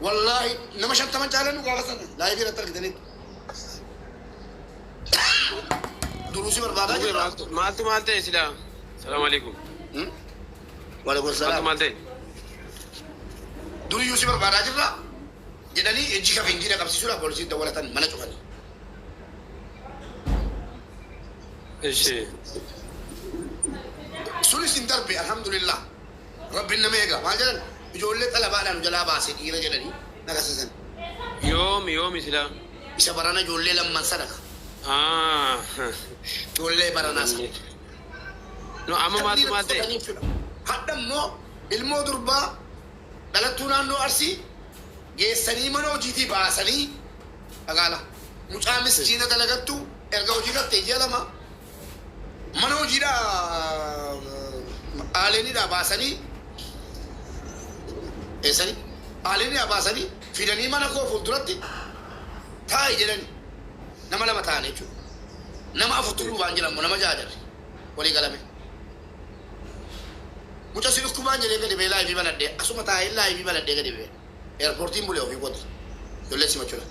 والله نما شنت من جالن وقالسن لا يبي رتر كدني دروسي بربادا مالتي سلام السلام عليكم وعليكم السلام مالتي دوري يوسف بربادا جرا جدني اجي كفين جينا قبسي سورا بوليسي دولتان منا شوفني ايش سولي سندربي الحمد لله ربنا ميغا ما جلن يجول لك طلبا انا جلا باسي دينا جلني نغسسن يومي سلام isa barana jolle lamman sadaka jolle barana sa no amma mate hadda mo ilmo durba dalatuna no arsi geessani mano jiti baasani agala mucaa miskiina dalagattu erga hojii gatte jedhama mana hojiidha aaleenidha baasanii eessani aaleenidha baasanii fidanii mana koo fuulduratti taa'e jedhani nama lama ta'an jechuudha nama afurtu duubaan jedhamu nama jaajarri walii galame mucha si dhukkubaan jedhee gadi bee laayifii baladhee asuma taa'ee laayifii baladhee gadi bee eerpoortiin bulee ofii qote ijoollee sima jechuudha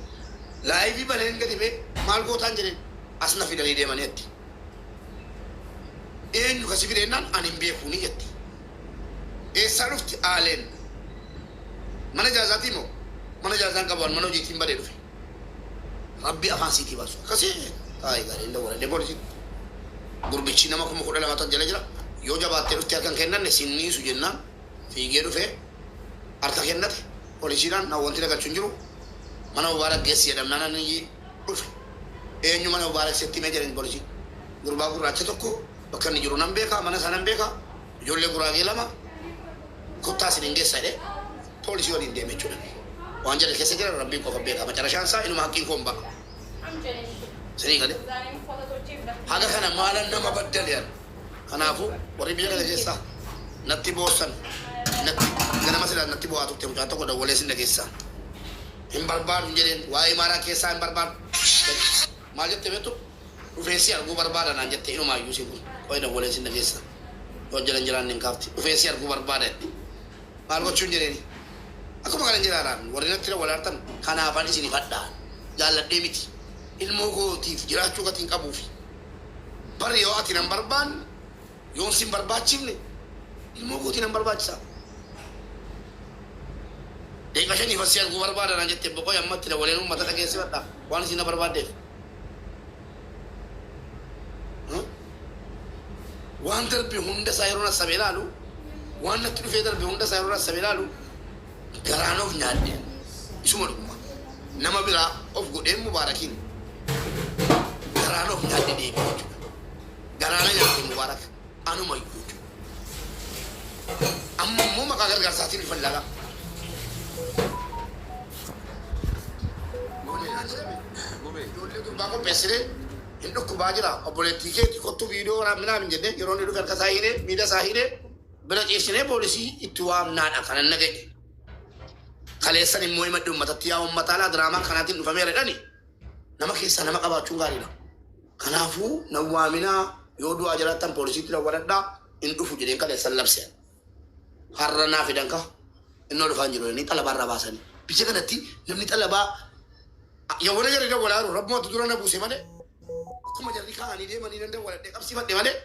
laayifii baleen gadi bee maal gootaan jedheen asna fidanii deemanii jetti eenyu kasi fideennan ani hin beekuni jetti eessaa dhufti aaleen mana jaazaatii moo mana jaazaan qaban mana hojiitiin badee dhufe rabbi afaan siitii baasu akkasii taa'ee gaarii hin dawwaladhee poolisiin gurbichi nama kuma 12 jala jira yoo jabaattee dhufte harkan kennanne sinniisu jennaan fiigee dhufee harka kennate poolisiidhaan na wanti dagalchu hin jiru mana mubaarak geessi jedhamnaan ani dhufe eenyu mana mubaarak setti mee jedhani poolisiin gurbaa gurraacha tokko bakka inni jiru nan beeka mana isaa nan beeka ijoollee guraagee lama kuttaa isin geessa jedhee poolisii waliin deeme jechuudha waan jedhe keessa jira rabbiin qofa beeka macarashaan isaa inuma hakkiin koon ba'a sinii galee haga kana maalan nama baddaliyan kanaafu warri biyya kana keessaa natti boossan natti ganama silaa natti bu'aa turte mucaan tokko dawwalee sin dhageessaa hin barbaadu hin jedheen waa'ee maaraa keessaa hin barbaadu maal jette beektu dhufeessi arguu barbaada naan jette inumaa iyyuu si kun waa'ee dawwalee sin dhageessaa yoo jalan jiraan hin kaafti dhufeessi arguu barbaada maal gochuu hin jedheeni akkuma kana jiraadhaan warri natti dawwalaartan kanaafan isin ifadhaa jaalladhee miti ilmoo kootiif jiraachuu gatiin qabuufi bari yoo ati nan barbaanne yoon sin barbaachifne ilmoo kootii nan barbaachisa deeqa shanii fassi arguu barbaada naan jette boqoy ammatti dawwaleen uummata dhageessi fadhaa waan isin na barbaaddeef waan darbe hunda isaa yeroo nassabee ilaalu waan natti dhufee darbe hunda isaa yeroo nassabee ilaalu garaan of nyaadde isuma dhuguma nama biraa of godheen mubaarakiin garaan of nyaadde deebi'e jechuudha garaana nyaadde mubaarak anuma iyyuu jechuudha amma immoo maqaa gargaarsaatiin fallaqa ijoollee durbaa qopheessine hin dhukkubaa jira obboleettii keetti kottu viidiyoo waraabinaan hin jenne yeroo inni dhufe harka isaa hidhee miila isaa hidhee bira ciibsinee poolisii itti waamnaadha kanan naga'e kaleessan immoo himadhi uummatatti yaa uummataa laa diraamaa kanaatiin dhufameera jedhani nama keessaa nama qabaachuun gaariidha kanaafuu nan waaminaa yoo du'aa jiraattan poolisiitti dawwaladhaa hin dhufu jedheen kaleessan labse har'a naa fidan ka innoo dhufaan jiru inni xalabaa irraa baasanii biyya kanatti namni xalabaa yawwana jarri dawwalaa jiru rabbumatu dura na buuse malee akkuma jarri kaa'anii deemanii nan dawwaladhee qabsiifadhe malee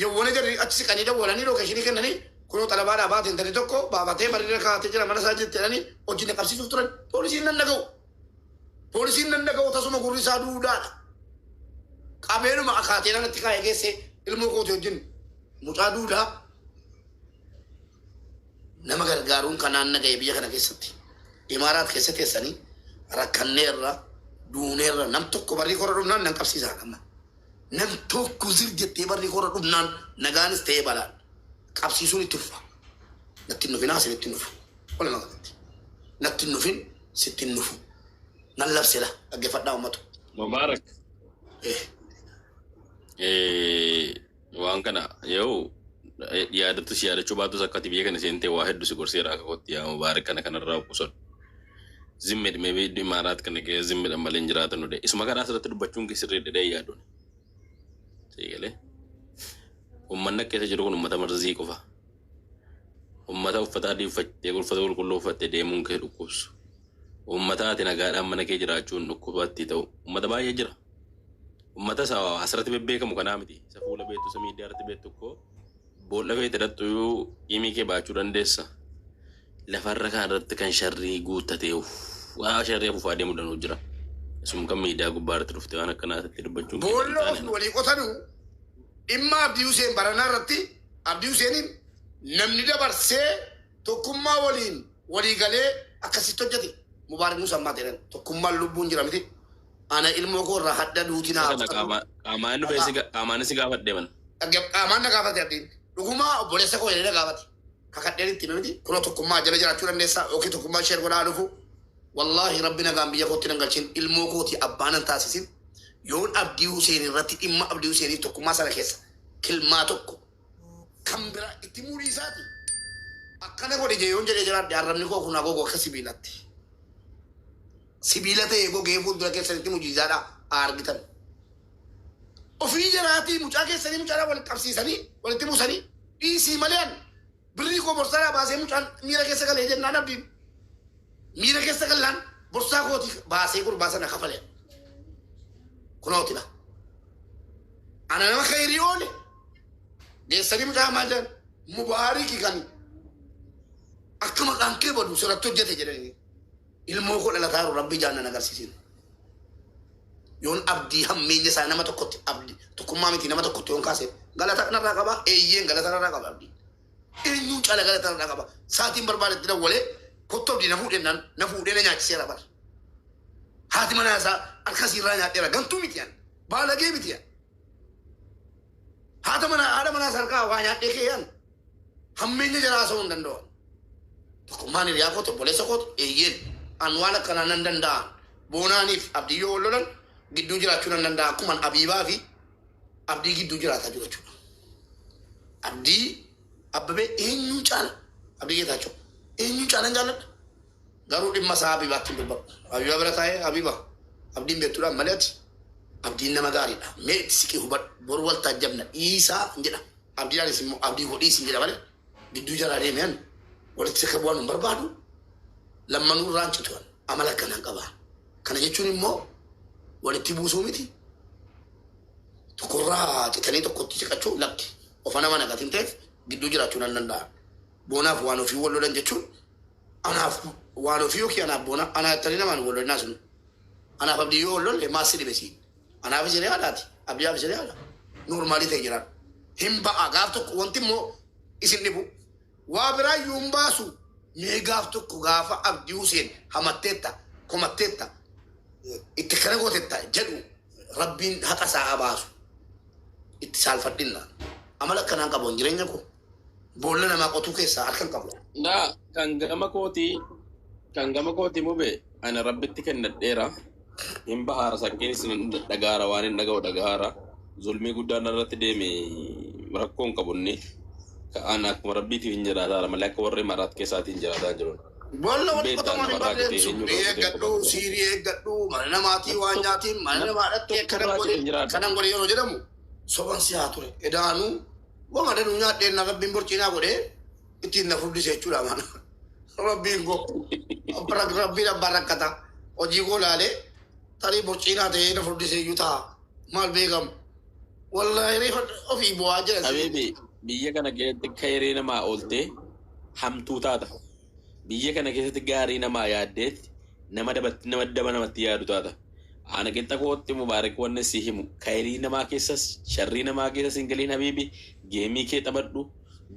yawwana jarri achi siqanii dawwalanii lookeeshinii kennanii kunoo xalabaadhaa baate intali tokko baafatee bareedina kaa'atee jira mana isaa jedhanii hojiin qabsiisuuf turan poolisiin nan dhaga'u tasuma gurri isaa duudhaadha qabeenuma akaatee natti kaa'ee geesse ilmoo kooti wajjin mucaa duudhaa nama gargaaruun kanaan naga'e biyya kana keessatti imaaraat keessa teessanii rakkanneerra duuneerra nam tokko barrii korra dhumnaan nan qabsiisaa qaba nam tokko zir jettee barrii korra dhumnaan nagaanis ta'ee balaan qabsiisuun itti dhufa natti nufin haasini itti nufu wala naqatti natti nufin sitti nufu nan labsela dhaggeeffadhaa ummatu Mubarak waan kana yoo yaadatu si yaadachuu baatus akkati biyya kana seentee waa hedduu si gorseera akka kotti yaa Mubarak kanarraa qusan zimmed meebii imaaraat kana kee zimmedhan malee hin jiraatan nude isuma kanaa asirratti dubbachuun kee sirrii dhedhee yaaduun seegalee ummanna keessa jiru kun ummata marzii qofa ummata uffata adii uffattee uffata qulqulluu uffattee deemuun kee dhukkubsu. Ummata ati nagaadhaan mana kee jiraachuun dhukkubatti ta'u ummata baay'ee jira. Ummata sawa asirratti bebbeekamu kanaa miti. Isa fuula beektu isa miidiyaa irratti beektu koo boolla feete dhattu himii kee baachuu dandeessa. Lafarra kaan irratti kan sharrii guuttatee waa sharrii afuufaa deemuu danda'u jira. Isuma kan miidiyaa gubbaa irratti dhufte waan akkanaatti dubbachuun. Boolla walii qotanu dhimma Abdii Huseen Baranaa irratti Abdii Huseeniin namni dabarsee tokkummaa waliin walii galee akkasitti hojjete. Mubaarak Musa ammaa ta'edhan tokkummaan lubbuun jira miti. Ana ilmoo koo irraa hadda duuti naa. Qaamaan dhufee qaamaan si gaafadhe man. Qaamaan na gaafate Abdiin. Dhugumaa obboleessa koo jedhee na gaafate. Kakadheen itti miti kunoo tokkummaa jala jiraachuu dandeessaa yookiin tokkummaa ishee godhaa dhufu. Wallahi rabbi nagaan biyya kootti nan galchin ilmoo kooti abbaanan taasisin. Yoon Abdii Huseen irratti dhimma Abdii Huseeniif tokkummaa sana keessa kilmaa tokko kan bira itti murii isaati. Akkana godhe jeyoon jedhee jiraadde arrabni koo kun agogoo akka sibiilatti. Sibiila ta'e gogee fuuldura keessanitti mujiizaadha argitan. Ofii jiraatii mucaa keessanii mucaadhaan walitti qabsiisanii walitti buusanii dhiisii malee birrii koo borsaadhaa baasee mucaan miira keessa galee jennaan Abdiin. Miira keessa galaan borsaa kooti baasee gurbaa sana kafalee. Kunootidha. Ana nama khayrii oole. Geessanii mucaa maal jedhan Mubaariki kan akka maqaan kee badu sirratti hojjete jedhanii. Ilmoo koo dhalataaru rabbii jaallan agarsiisin. Yoon Abdii hammeenya isaa nama tokkotti Abdii tokkummaa miti nama tokkotti yoon kaasee galata kanarraa qaba eeyyeen galata kanarraa qaba Abdii. Eenyuun caala galata kanarraa qaba saatiin barbaadetti dawwalee kottu Abdii na fuudhee na nyaachiseera bara. Haati mana isaa harkasii irraa nyaadheera gantuu miti yan baalagee miti yan. Haadha mana isaa harkaa waa nyaadhee kee yan hammeenya jalaa sa'uu hin danda'an. Tokkummaan hiriyaa kootu obboleessa kootu eeyyeen an waan akkanaa nan danda'a. Boonaaniif Abdii yoo lolan gidduu jiraachuu nan danda'a akkuma Abiibaa fi Abdii gidduu jiraataa jiru jechuudha. Abdii Abbabee eenyuun caala Abdii Geetaachoo eenyuun caala hin jaalladha. Garuu dhimma isaa Abiibaatti hin dubbatu. Abiibaa bira taa'ee Abiibaa Abdiin beektuudhaan malee ati Abdiin nama gaariidha. Mee itti siqee hubadhu boru wal taajjabna dhiisaa hin jedha. Abdiidhaanis immoo Abdii hodhiis hin jedha malee gidduu jalaa deemeen walitti sikka bu'aan hin barbaadu. Lammanuu irraan cituan amala akkanaan qaba. Kana jechuun immoo walitti buusuu miti. Tokkorraa citanii tokkotti siqachuu lakki. Ofa nama nagatiin ta'eef gidduu jiraachuu nan danda'a. Boonaaf waan ofii wal lolan jechuun anaaf waan ofii yookiin anaaf boona anaa ittanii namaan wal lolan naasinu. Anaaf Abdii yoo wal lolle maasii dhibesi. Anaaf isiree haadhaati. Abdiyaaf isiree haadha. Noormaalii ta'e jiraan. Hin ba'a gaaf tokko wanti immoo isin dhibu. Waa biraa yoo hin baasu mee gaaf tokko gaafa Abdii Huseen hamatteetta komatteetta itti kana gootetta jedhu rabbiin haqa isaa baasu itti saalfadhinna. Amala akkanaan qabuun jireenya koo boolla namaa qotuu keessaa harkan qabu. Kan gama kooti mube ana rabbitti kennadheera hin bahaara sakkeenis dhagaara waan hin dhaga'u dhagaara zulmii guddaan irratti deeme rakkoon qabunni ana akkuma rabbiitiif hin jiraataa malee akka warri maraat keessaatiin jiraataa jiru. Boolla walitti qotaman hin barreessu eeggadhu siirii eeggadhu mana namaatii waan nyaatiin mana namaa dhattee kanan godhe yeroo jedhamu soban siyaa ture edaanuu wama danuu nyaadheen na rabbiin borciinaa godhee ittiin na furdisee jechuudha mana. Rabbiin koo rabbiin abbaan rakkata hojii koo laalee tarii borciinaa ta'ee na furdisee iyyuu ta'a maal beekamu wallaahi reefa ofii bu'aa jira. Habiibi biyya kana keessatti khayrii namaa ooltee hamtuu taata. Biyya kana keessatti gaarii namaa yaaddeet nama daba namatti yaadu taata. Ana qixxa kootti Mubaarak wanni si himu khayrii namaa keessas sharrii namaa keessas hin galiin Habiibi geemii kee taphadhu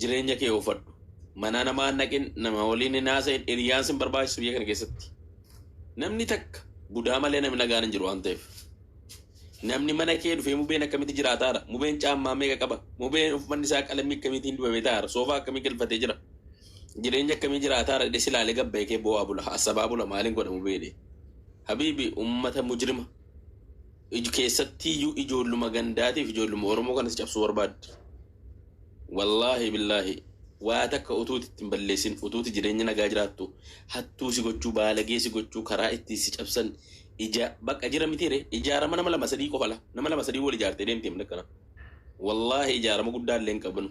jireenya kee oofadhu. Mana namaa naqin nama waliin naasa'in hiriyaan sin barbaachisu biyya kana keessatti. Namni takka budaa malee namni nagaan hin jiru waan ta'eef. Namni mana kee dhufee mubeen akkamitti jiraataadha. Mubeen caammaa meeqa qaba. Mubeen uffanni isaa qalamii akkamiitiin dibamee taa'aara. Soofaa akkamii galfatee jira. Jireenya akkamii jiraataadha. Dhesi ilaalee gabbee kee bo'aa bula. Asabaa bula maaliin godha mubeedhe. Habiibi ummata mujrima. Keessatti iyyuu ijoolluma gandaatiif ijoolluma Oromoo kanas cabsuu barbaadde. Wallaahi billaahi. Waa takka utuuti ittiin balleessin utuuti jireenya nagaa jiraattu hattuu si gochuu baalagee si gochuu karaa ittiin si cabsan bakka jira mitiire ijaarama nama lama sadii qofala nama lama sadii wal ijaartee deemtee mana kana wallaahi ijaarama guddaa illee hin qabnu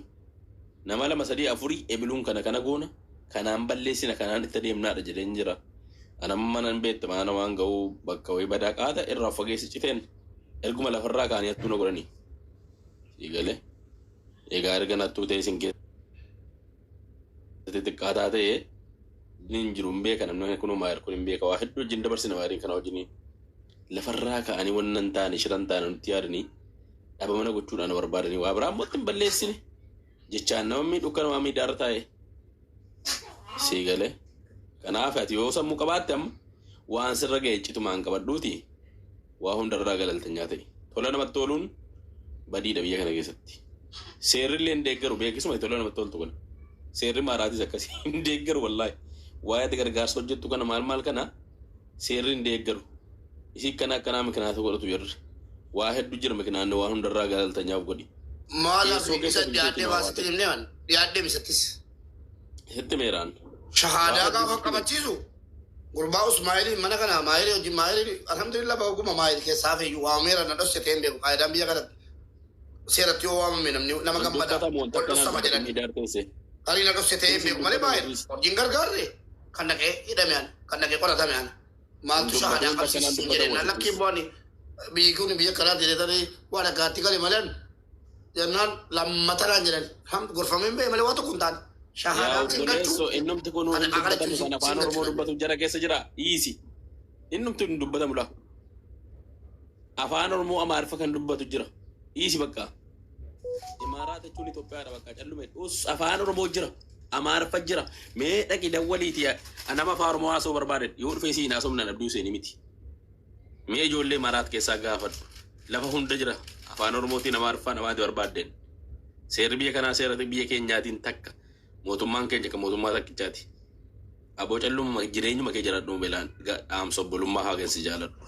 nama lama sadii afurii ebiluun kana goona kanaan balleessina kanaan itti deemnaadha jedheen jira anamma nan beetta maana waan ga'uu bakka wayii badaa qaata irraa fageessi citeen erguma lafarraa kaanii hattuu na godhanii siigalee egaa erga nattuu ta'e isin keessatti xiqqaataa ta'e nin jiru hin beeka namni kunuma erga kun hin beeka waa hedduu wajjin dabarsina waariin kana wajjinii lafarraa ka'anii wannan taane shiran taane nutti yaadanii dhaba mana gochuudhaan barbaadanii waa biraan mootti hin balleessine jechaan nama miidhuu kan waa miidhaarra taa'e siigalee kanaaf ati yoo sammuu qabaatte amma waan sirra ga'e citumaan qabadhuuti waa hundarraa galaltanyaa ta'e tola namatti toluun badiidha biyya kana keessatti seerrillee hin deeggaru beekisuma tola namatti toltu kun seerri maaraatis akkasii hin deeggaru wallaahi waa'ee gargaarsa hojjettu kana maal kana seerri hin deeggaru isii kana akkanaa mikinaata godhatu jirre waa hedduu jira mikinaanne waa hundarraa galaltanyaaf godhi maalaaf isa dhiyaadhee baasitti himne man dhiyaadhee misattis sitti meeraan shahaadaa gaafa qabachiisu gurbaa Usmaa'ilii mana kana maayilii hojii maayilii alhamdulillah baaguma maayilii keessaa feeyyuu waameera na dhosse ta'een beeku qaayidaan biyya kanatti seeratti yoo waamame namni nama gammada wal dhossama jedhanii qarii na dhosse ta'een beeku malee maayilii hojiin gargaarre kan dhaqee hidhamean kan dhaqee qoratameen maaltu shahaadaa qabsiisin jedheen lakkiin bu'ani biyyi kun biyya kanaa jedhetanii waan akkaatti galee maleen jennaan lammataraan jedhan gorfameen bee malee waa tokko hin taane shahaadaa so innumti kun dubbatamu sana afaan oromoo dubbatu jara keessa jira dhiisi innumti kun dubbatamu la afaan oromoo amaariffa kan dubbatu jira dhiisi bakka imaaraat jechuun Itoophiyaadha bakka callume us afaan oromoo jira amaariffa jira mee dhaqi dawwaliiti nama afaan oromoo haasoo barbaade yoo dhufee siin haasomna dhabduu seeni miti mee ijoollee imaaraat keessaa gaafadhu lafa hunda jira afaan oromootiin amaariffaa namaati barbaadden seerri biyya kanaa seera biyya keenyaatiin takka mootummaan keenya kan mootummaa takkichaati aboo calluma jireenyuma kee jaladhu beelaan dhaamsa obbolummaa haa keessi jaaladhu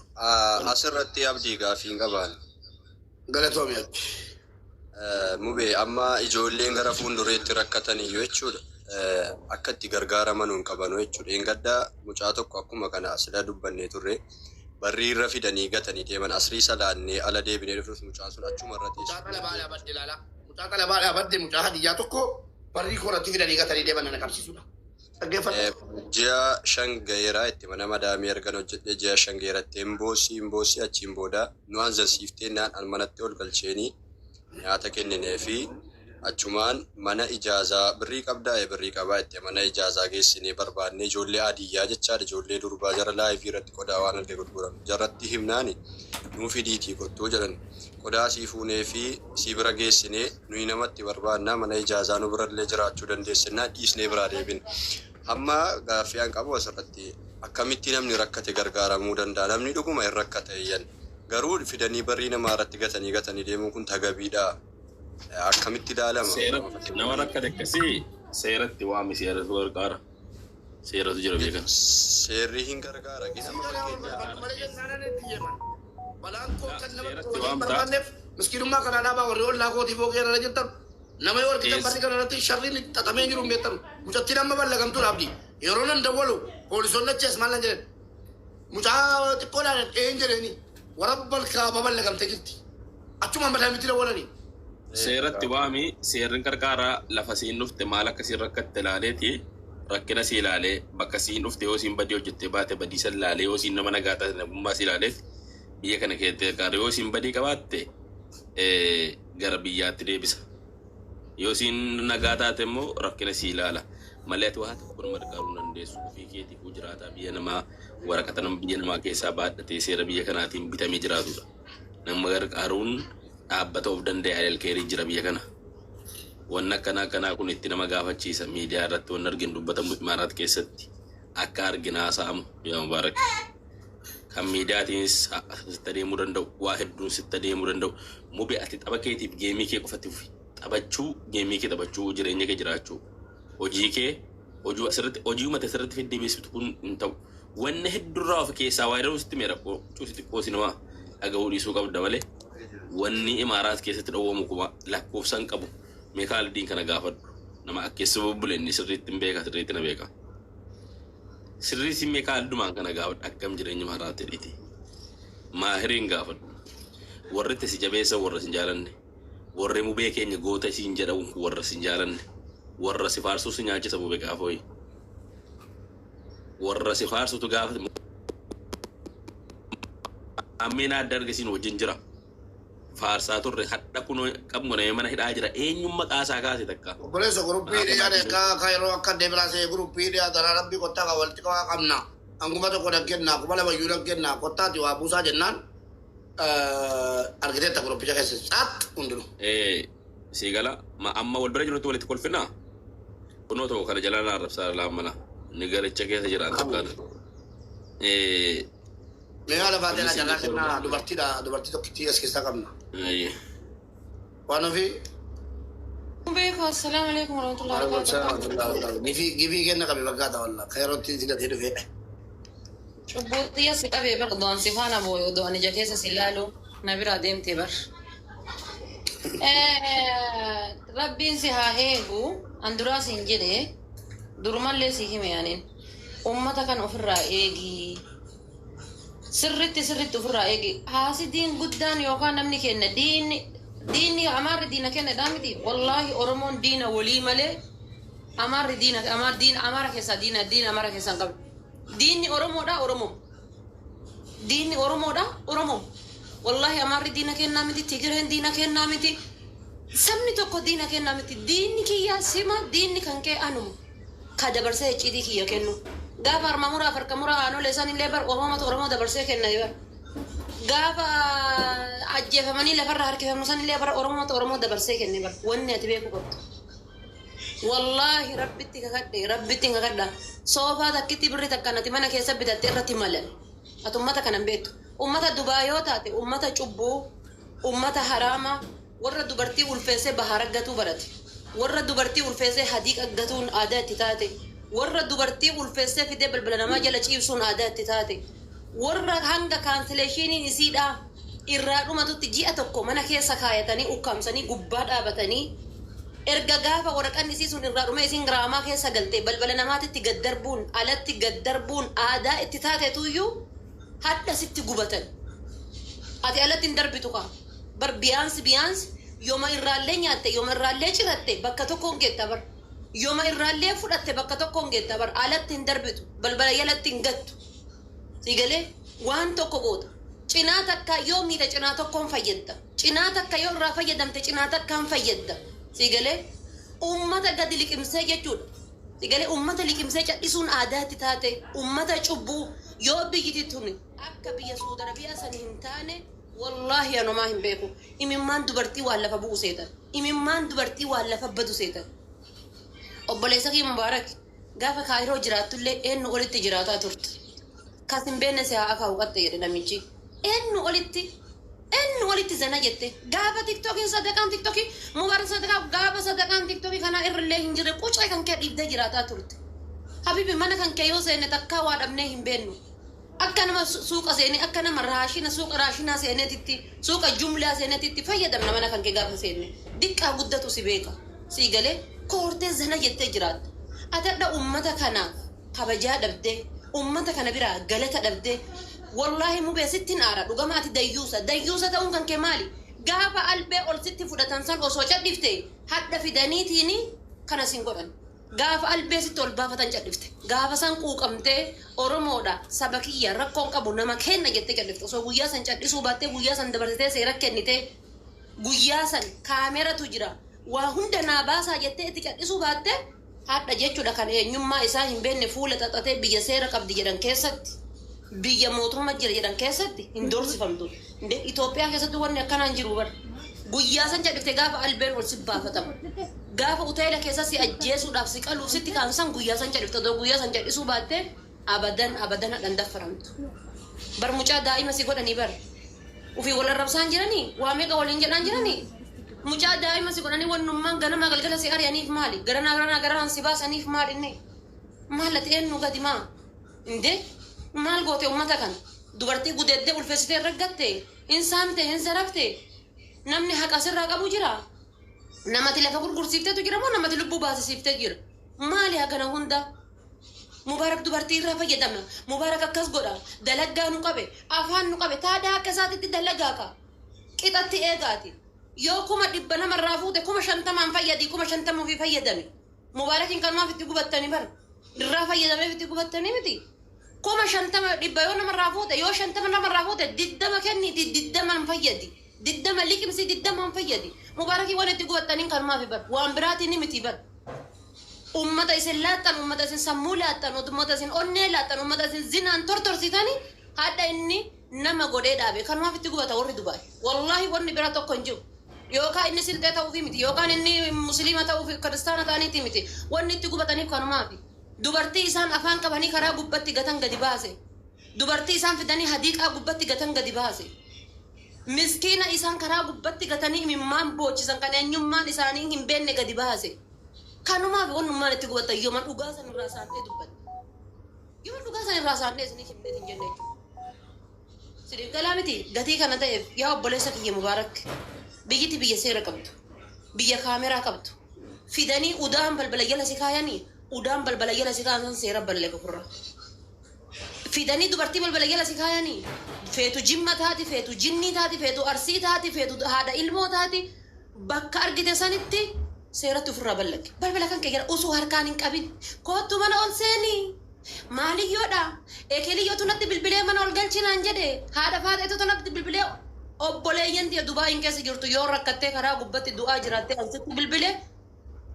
asirratti abdii gaafiin qabaan galatoomi mubee amma ijoolleen gara fuuldureetti rakkatan iyyuu jechuudha akka itti gargaaraman hin qabanu jechuudha engaddaa mucaa tokko akkuma kana asirra dubbannee turre barrii irra fidanii gatanii deeman asrii salaannee ala deebinee dhufuus mucaan sun achuma irra teessu mucaa qalabaa badde mucaa hadiyyaa tokko barrii koratti fidanii gatanii deeman na qabsiisudha. Ji'a shan gaheeraa itti mana madaamii argan hojjedhe ji'a shan gaheeratti imboosii achiin booda nu anzalsiiftee naan manatti ol galcheenii nyaata kenninee fi achumaan mana ijaazaa birrii qabdaa'e birrii qabaa itti mana ijaazaa geessinee barbaadne ijoollee adiyyaa jechaadha ijoollee durbaa jara laayifii irratti qodaa waan arge gurguran jarratti himnaani nuu fidiitii qottoo jedhan qodaa sii fuunee fi sii bira geessinee nuyi namatti barbaadnaa mana ijaazaa nu birallee jiraachuu dandeessinaa dhiisnee biraa deebin amma gaaffiyaan qabu asirratti akkamitti namni rakkate gargaaramuu danda'a namni dhuguma hin rakkate iyyan garuu fidanii barrii namaa irratti gatanii deemuun kun tagabiidha akkamitti ilaalama nama rakkate akkasii seeratti waami seeratu gargaara seeratu jira beekan seerri hin gargaara miskiinummaa kana dhaabaa warri ollaa kootii fookee irra jirtan nama yoo argitan barri kana irratti sharriin xaxamee jiru hin beektan mucattiin amma ballagamtuudha abdii yeroo nan dawwalu poolisoonni achi as maal nan jedhan mucaa xiqqoodhaan dheen jedhanii warabbal kaaba ballagamtee jirti achumaan madaamitti dawwalanii. Seeratti waami seerri gargaaraa lafa siin dhufte maal akkasiin rakkatte ilaaleeti rakkina si ilaalee bakka siin dhufte yoo siin badii hojjettee baate badii san ilaalee yoo siin nama nagaa taate namummaa si ilaaleet biyya kana keessatti gargaara yoo siin badii qabaatte gara biyyaatti deebisa yoo siin nagaa taate immoo rakkina si ilaala malee ati waa tokko nama gargaaruu dandeessu ofii keetiif jiraataa biyya namaa waraqata nama biyya namaa keessaa baadhatee seera biyya kanaatiin bitamee jiraatudha nama gargaaruun dhaabbata of danda'e alkeerii jira biyya kana wanna akkanaa kun itti nama gaafachiisa miidiyaa irratti wanna argin dubbatamu imaaraat keessatti akka arginaa saamu yaa mubaarak kan miidiyaatiinis sitti adeemuu danda'u waa hedduun sitti adeemuu danda'u mubee ati tapha keetiif geemii kee qofatti ufi taphachuu geemii kee taphachuu jireenya kee jiraachuu hojii kee hojii mata sirriitti fiddee beeksitu kun hin ta'u wanna hedduurraa of keessaa waa jedhamu sitti meera cuusitti qoosinamaa dhaga'uu dhiisuu qabda malee wanni imaaraat keessatti dhowwamu kuma lakkoofsan qabu meekaaldiin kana gaafadhu nama akkeessa bubbulenni sirriitti hin beeka sirriitti na beeka sirriitti meekaaldumaan kana gaafadhu akkam jireenya imaaraat jedhiti maahiriin gaafadhu warri itti si jabeessa warra sin jaalanne warri mubee keenya goota siin jedhamu warra sin jaalanne warra si faarsu si nyaachisa bube gaafooyi warra si faarsutu gaafa amina dargisiin wajjin jira faarsaa turre hadda kunoo qabmone mana hidhaa jira eenyummaa qaasaa kaase takka obboleessa guruppii dhiyaate ka yeroo akka deebiraasee guruppii dhiyaatana rabbii kottaa ka walitti qabna anguma tokko dhaggennaa kuma lama iyyuu dhaggennaa kottaati waa buusaa jennaan argiteetta guruppicha keessa caat hundinu sigala ma amma wal bira jirutti walitti kolfinaa kunoo tokko kana jalaan arrabsaa laammana ni garicha keessa jiraan takkaadha meeqa lafaatee na jalaa kennaa dubartii tokkittii as keessaa qabna waan ofii بيكو السلام عليكم ورحمة الله وبركاته. gifii kenna qabe fakkaata walla ka yerootti sigatee dhufee شبوطية سكابي بقدون سفانا بوي ودون جاكيسة سلالو نبرا ديم تبر ربي سها هيغو اندرا سنجده درمان لي سيهم يعني أمتا كان أفرا إيجي سرت أفرا إيجي هاسي دين قدان يوكا نمني كينا ديني أمار دينا كينا دامتي والله أرمون دينا ولي ملي أمار دينا أمار كيسا دين أمار كيسا قبل ديني أورمو دا أورمو والله أمر دينا كنا متي تجرين دينا كنا متي سمني توكو دينا كنا متي ديني كيا سما ديني كان كي أنو كذا برسة كذي كيا كنو غافر مامورا فركمورا أنو لسان الليبر أورمو دا برسة كنا يبر غافا أجيب فماني لفر هركي فمسان الليبر أورمو دا برسة كنا يبر وني أتبيه كوكت والله ربتي كغدا صوفا تكتي بري تكنتي مانا كيسا بدتي رتي ملل اتمتا كان بيت امتا دبايوتاتي امتا چبو امتا حراما ور دبرتي والفيسه بهارغتو برت ور دبرتي والفيسه حديق اغتون عادات تاتي ور دبرتي والفيسه في دبل بلنما جل چيبسون عادات تاتي ور هانغا كانسليشن نسيدا irraadhuma tutti ji'a tokko mana keessa kaayatanii ukkamsanii gubbaa dhaabatanii erga gaafa waraqaan isii sun irraadhuma isin giraamaa keessa galtee balbala namaatitti gaddarbuun alatti gaddarbuun aadaa itti taatetuyyuu hadda sitti gubatan ati alatti hin darbitu kaa bar biyaansi yooma irraallee nyaatte yooma irraallee ciratte bakka tokkoon geetta bar yooma irraallee fudhatte bakka tokkoon geetta bar alatti hin darbitu balbala jalatti hin gattu sigalee waan tokko goota cinaa takka yoo miidha cinaa tokkoon fayyadda cinaa takka yoo irraa fayyadamte cinaa takkaan fayyadda sigale ummata gadi liqimsee jechuudha sigale ummata liqimsee cadhisuun aadaatti taate ummata cubbuu yoo biyyiti tuni akka biyya Saudi Arabiyaa san hin taane wallahi anumaa hin beeku imimmaan dubartii waan lafa bu'u seetan imimmaan dubartii waan lafa badu seetan obboleessa kee Mubaarak gaafa Kaayiroo jiraatullee eenyu olitti jiraataa turte kasin beenne si haa akaa'u qatte jedhe namichi eenyu olitti zana jette gaafa tiktokiin sadaqaan tiktoki Mubaarak sadaqaa gaafa sadaqaan tiktoki kana irrillee hin jirre qucee kan kee dhiibdee jiraataa turte habibi mana kan kee yoo seenne takkaa waa dhabnee hin beennu akka nama suuqa seene akka nama suuqa raashinaa seenetitti suuqa jumlaa seenetitti fayyadamna mana kan kee gaafa seenne diqqaa guddatu si beeka si galee koortee zana jettee jiraatta atadha ummata kana kabajaa dhabdee ummata kana biraa galata dhabdee wallahi mubeesittiin aara dhugamaati dayyuusa ta'uun kan kee maali gaafa albee ol sitti fudhatan san osoo cadhifte hadda fidaniitiini kana sin godhan gaafa albee sitti ol baafatan cadhifte gaafa san quuqamtee oromoodha saba kiyya rakkoon qabu nama kenna jettee cadhifte osoo guyyaa san cadhisuu baattee guyyaa san dabarsitee seera kennitee guyyaa san kaameratu jira waa hunda naa baasaa jettee itti cadhisuu baatte hadda jechuudha kan eenyummaa isaa hin beenne fuula xaxatee biyya seera qabdi jedhan keessatti biyya mootummaa jira jedhan keessatti hin doorsifamtu Itoophiyaa keessatti wanni akkanaan jiru bar guyyaa san cadhifte gaafa albeen ol si baafatama gaafa uteela keessa si ajjeesuudhaaf si qaluu sitti kaansan guyyaa san cadhifte doo guyyaa san cadhisuu baatte abadan hadhan daffaramtu bar mucaa daa'ima si godhanii bar ufii wal arrabsaan jiranii waa meeqa waliin jedhaan jiranii mucaa daa'ima si godhanii wannummaan ganama galgala si ari'aniif maali garanaan si baasaniif maali inni maalati eenyu gadi maa inde maal goote ummata kan dubartii gudeeddee ulfeessitee raggatte hin saamte hin sarafte namni haqa sirraa qabu jira namati lafa gurgursiifteetu jira moo namati lubbuu baasisiiftee jira maali hagana hunda Mubaarak dubartii irraa fayyadamna Mubaarak akkas godha dalagaa nu qabe afaan nu qabe taadaa akka isaatitti dalagaa ka qixatti eegaati yoo kuma 100 namarraa fuute 50 fayyadii 50 ofii fayyadami مبارك كان ما في تقوى التاني بر الرافع يدمي في تقوى التاني متي كوما شنتما دبيونا من رافوته يو شنتما من رافوته ضد ما كني ضد ما مفيدي ضد ما ليك مسي ضد ما مفيدي مبارك وانا تقوى التاني كان ما في بر وامبراتي نمتي بر أمة إسلاتن أمة إسمولاتن أمة إسنونيلاتن أمة إسزنان تورتورسيتاني هذا إني نما قدي دابي كان ما في تقوى توري دبي والله وني براتو كنجو يوكا إني سلطة توفي متي يوكا إني مسلمة توفي كريستانة تاني تيمتي وني تقوى تاني كان ما في dubartii isaan afaan qabanii karaa gubbatti gatan gadi baase dubartii isaan fidanii hadiiqaa gubbatti gatan gadi baase miskiina isaan karaa gubbatti gatanii imimmaan boochisan kan eenyummaan isaanii hin beenne gadi baase kanumaaf onnummaan itti gubata yooma dhugaa san irraa saantee dubbatte yooma dhugaa san irraa saantee isinii himneet hin jenne sidiif galaa miti gatii kana ta'eef yaa obboleessa kiyya mubaarak biyyiti biyya seera qabdu biyya kaameraa qabdu fidanii udaan balbala jala si kaayanii udaan balbala jala si kaasan seera balle kufurra fidanii dubartii balbala jala si kaayanii feetu jimma taati feetu jinnii taati feetu arsii taati feetu haadha ilmoo taati bakka argite sanitti seeratti ofirraa ballaqe balbala kan kee jala usuu harkaan hin qabin kootu mana ol seenii maaliyyoodha eekeliyyootu natti bilbilee mana ol galchinaan jedhe haadha faadheetu natti bilbilee obboleeyyan tiya Dubaayin keessa jirtu yoo rakkattee karaa gubbatti du'aa jiraattee asitti bilbilee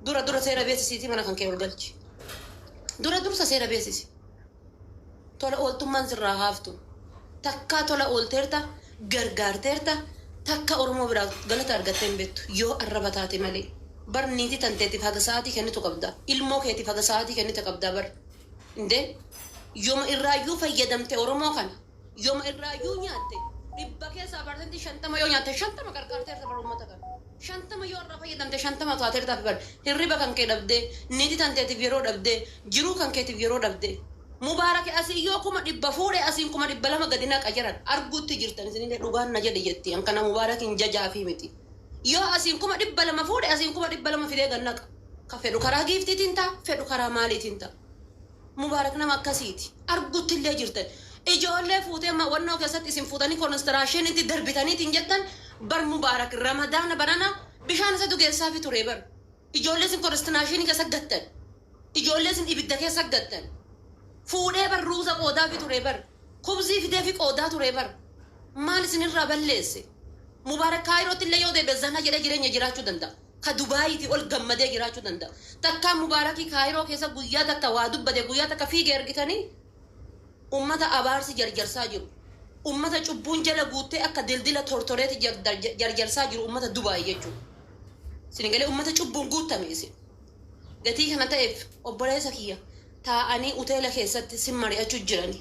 dura seera beeksisiitii mana kan kee ol galchi dursa seera beeksisi tola ooltummaan sirraa haaftu takkaa tola oolteerta gargaarteerta takka Oromoo biraa galata argattee hin beektu yoo arraba taate malee barniiti tanteetiif haga sa'aatii kennitu qabda ilmoo keetiif haga sa'aatii kennitu qabda bar indee yooma irraayyuu fayyadamte Oromoo kana yooma irraayyuu nyaatte dhibba keessaa parsantii 50 yoo nyaatte 50 gargaarteerta bar uummata kana 50 yoo irraa fayyadamte 50 taateertaaf bar hirriba kan kee dhabdee niiti tanteetiif yeroo dhabdee jiruu kan keetiif yeroo dhabdee مبارك أسيو كم دبفورة أسيم كم دبلا ما قدنا كجران أرجوت تجرتني سنين لغان نجد يجتي أم كنا مبارك إن جا في متي يو أسيم كم دبلا ما فورة أسيم كم دبلا ما فيده جنك كفيرو كرا جيفت تينتا فيرو كرا مالي تينتا مبارك نما كسيتي أرجوت اللي جرتن إجول له فوته ما ورنا كسات اسم فوتاني كونستراشين إنتي دربتاني تينجتن بر مبارك رمضان بنانا بيشان سدو جلسة في توريبر إجول له سن كونستراشين كسات جتن إجول له سن إبدا كسات جتن فودee bar ruusa qoodaa fi ture bar kubzii fidee fi qoodaa ture bar maal isinirraa balleesse mubaarak kaayirootti illee yoo deebe zana jedhee jireenya jiraachuu danda'a ka dubaayitii ol gammadee jiraachuu danda'a takkaa mubaarakii kaayiroo keessa guyyaa takka waa dubbate guyyaa takka fiigee argitanii ummata abaarsi jarjarsaa jiru ummata cubbuun jala guuttee akka dildila tortoreeti jarjarsaa jiru ummata dubaayii jechuudha sinigalee ummata cubbuun guuttameesse gatii kana ta'eef obboleessa kiyya taa'anii uteela keessatti si mari'achuu jirani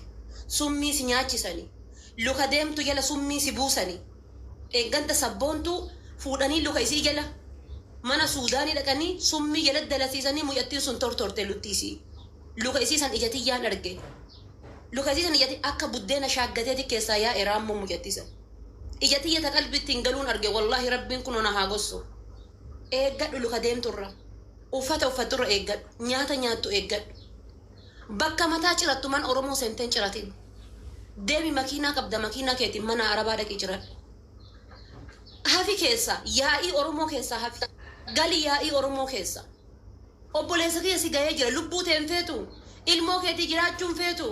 summii si nyaachisanii luka deemtu jala summii si buusanii eegganta sabboontu fuudhanii luka isii jala mana suudaanii dhaqanii summii jala dalasiisanii muyyattiin sun tortorte luttiisii luka isii san ijatiyyaan arge luka isii san ijati akka buddeena shaaggateeti keessaa yaa eraammoo muyyattisan ijatiyyata qalbitti hin galuun arge wallaahi rabbiin kun ona haa gossu eeggadhu luka deemturra uffata uffatturra eeggadhu nyaata nyaattu eeggadhu bakka mataa cirattu man Oromoo senteen ciratin deemi makiinaa qabda makiinaa keetiin mana arabaa dhaqii jiran hafi keessa yaa'ii Oromoo keessa hafi gali yaa'ii Oromoo keessa obboleessa keessi gahee jira lubbuu teen feetu ilmoo keetii jiraachuun feetu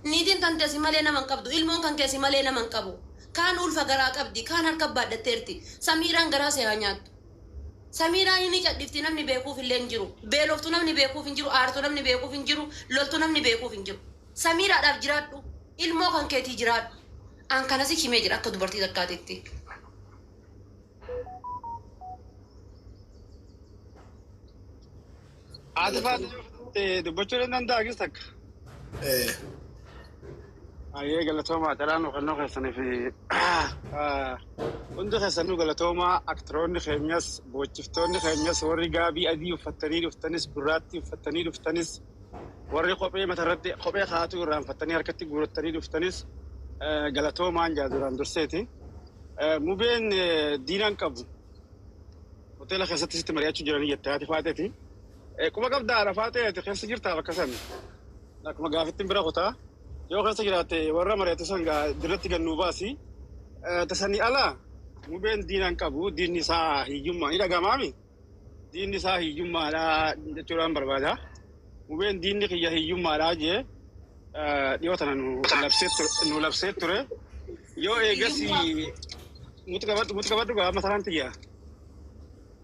niitiin tanteesi malee naman qabdu ilmoon kan keessi malee naman qabu kaan ulfa garaa qabdi kaan harka baadhatteerti samiiraan garaa see haa nyaattu Samiraa ini cadifti namni beekuuf illee hin jiru. Beeloftu namni beekuuf hin jiru. Aartu namni beekuuf hin jiru. Loltu namni beekuuf hin jiru. Samiraadhaaf jiraadhu. Ilmoo kan keetii jiraadhu. An kanasi himee jira akka dubartii takkaatetti. Aadafaa dubbachuu danda'a gis takka. Ayyee galatoomaa dharaan hubannoo keessanii fi hundi keessanuu galatoomaa aktiroonni keenyas bochiftoonni keenyas warri gaabii adii uffatanii dhuftanis gurraatti uffatanii dhuftanis warri kophee matarratti kophee kaatu irraanfattanii harkatti guurattanii dhuftanis galatoomaan jaaduraan durseeti. Mubeen diinaan qabu hoteela keessatti sitti mari'achuu jiranii jettee haati faateeti. Kuma qabdaa arafaa ta'eeti keessa jirtaa bakka san akkuma gaafittiin bira kutaa. Yoo keessa jiraate warra mari'atu san dirratti gannuu baasi. Tasanii alaa mubeen diinaan qabu diinni isaa hiyyummaa ni dhagamaami. diinni isaa hiyyummaadhaa jechuudhaan barbaada. Mubeen diinni kiyya hiyyummaadhaa jee dhiyoo tana nu labsee ture. Yoo eegasii muti qabadhu gaafa masalaan tiyya.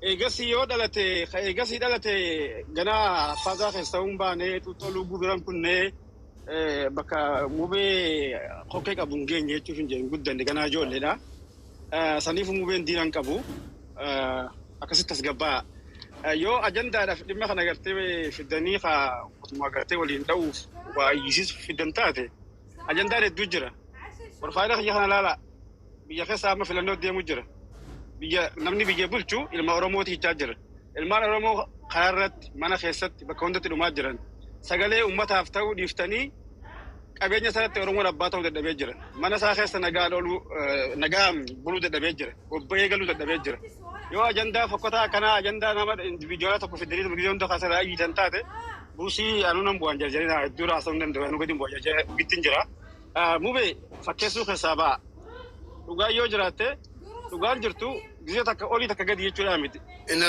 Eegasii yoo dhalate eegasii dhalate ganaa faagaa keessa ta'uun baanee xuuxxoo lubbuu biran kunnee bakka mubee kokkee qabu hin geenye jechuuf hin jedhu guddanne ganaa ijoolleedha. Saniif mubeen diinan qabu akkasitti as gabbaa. Yoo ajandaadhaaf dhimma kana gartee fiddanii utuma gartee waliin dha'uuf waa iyyisiisuuf fiddan taate ajandaan hedduu jira. Warfaayidaa kiyya kana laala biyya keessa amma filannoo deemu jira. Namni biyya bulchu ilma Oromooti hichaa jira. Ilmaan Oromoo karaa irratti mana keessatti bakka hundatti dhumaa jiran. Sagalee uummataaf ta'uu dhiiftanii qabeenya sanatti Oromoon abbaa ta'uu dadhabee jira. Mana isaa keessa nagaa buluu dadhabee jira. Bobba'ee galuu dadhabee jira. Yoo ajandaa fokkotaa akkanaa ajandaa nama indiviiduwaalaa tokko fidanii biyya hunda kaasa irraa iyyitan taate buusii anuu nan bu'an jarjarina iddoo raasa'uu hin danda'u anuu gadi bu'an jarjara bittin jira. Mubee fakkeessuu keessaa ba'a. Dhugaan yoo jiraatte dhugaan jirtu gisee takka olii takka gadi jechuudha miti. In